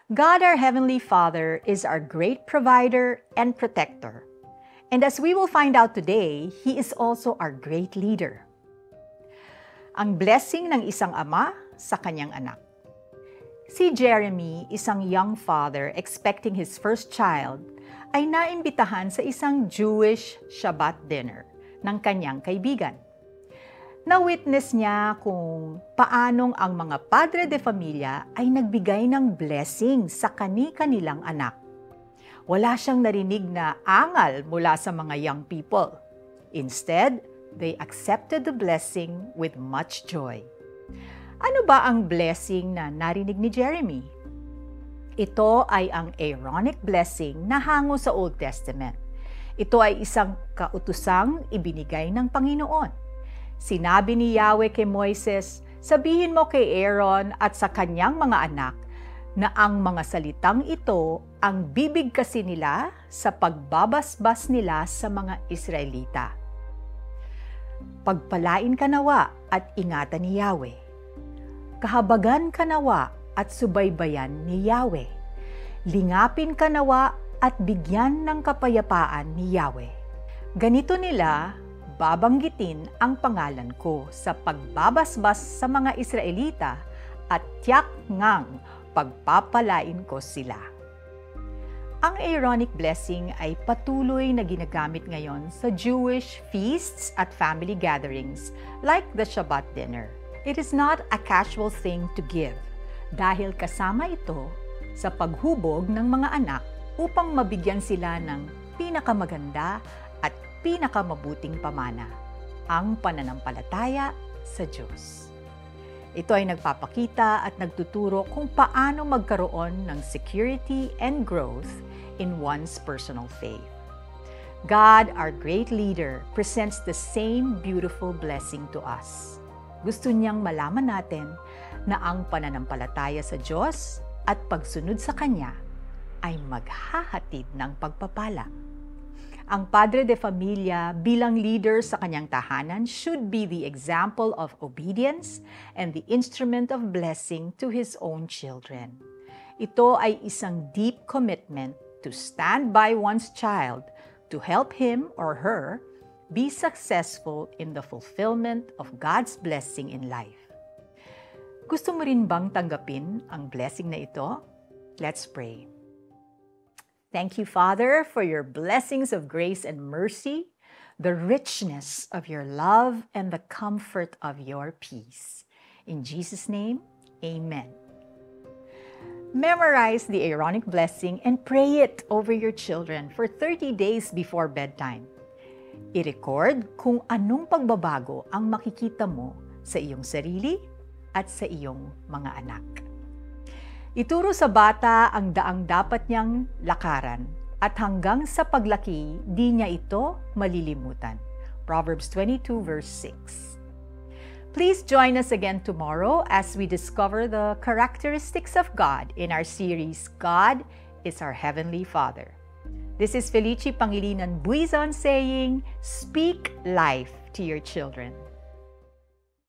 God, our Heavenly Father, is our great provider and protector. And as we will find out today, He is also our great leader. Ang blessing ng isang ama sa kanyang anak. Si Jeremy, isang young father expecting his first child, ay naimbitahan sa isang Jewish Shabbat dinner ng kanyang kaibigan. Na-witness niya kung paanong ang mga padre de familia ay nagbigay ng blessing sa kani-kanilang anak. Wala siyang narinig na angal mula sa mga young people. Instead, they accepted the blessing with much joy. Ano ba ang blessing na narinig ni Jeremy? Ito ay ang Aaronic blessing na hango sa Old Testament. Ito ay isang kautusang ibinigay ng Panginoon. Sinabi ni Yahweh kay Moises, sabihin mo kay Aaron at sa kanyang mga anak na ang mga salitang ito ang bibigkasin nila sa pagbabasbas nila sa mga Israelita. Pagpalain ka nawa at ingatan ni Yahweh. Kahabagan ka nawa at subaybayan ni Yahweh. Lingapin ka nawa at bigyan ng kapayapaan ni Yahweh. Ganito nila babanggitin ang pangalan ko sa pagbabasbas sa mga Israelita at tiyak ngang pagpapalain ko sila. Ang Aaronic blessing ay patuloy na ginagamit ngayon sa Jewish feasts at family gatherings like the Shabbat dinner. It is not a casual thing to give dahil kasama ito sa paghubog ng mga anak upang mabigyan sila ng pinakamaganda at pinakamabuting pamana, ang pananampalataya sa Diyos. Ito ay nagpapakita at nagtuturo kung paano magkaroon ng security and growth in one's personal faith. God, our great leader, presents the same beautiful blessing to us. Gusto niyang malaman natin na ang pananampalataya sa Diyos at pagsunod sa Kanya ay maghahatid ng pagpapala. Ang padre de familia bilang leader sa kanyang tahanan should be the example of obedience and the instrument of blessing to his own children. Ito ay isang deep commitment to stand by one's child to help him or her be successful in the fulfillment of God's blessing in life. Gusto mo rin bang tanggapin ang blessing na ito? Let's pray. Thank you, Father, for your blessings of grace and mercy, the richness of your love, and the comfort of your peace. In Jesus' name, amen. Memorize the Aaronic blessing and pray it over your children for 30 days before bedtime. I-record kung anong pagbabago ang makikita mo sa iyong sarili at sa iyong mga anak. Ituro sa bata ang daang dapat niyang lakaran at hanggang sa paglaki, di niya ito malilimutan. Proverbs 22 verse 6. Please join us again tomorrow as we discover the characteristics of God in our series, God is our Heavenly Father. This is Felici Pangilinan Buizon saying, speak life to your children.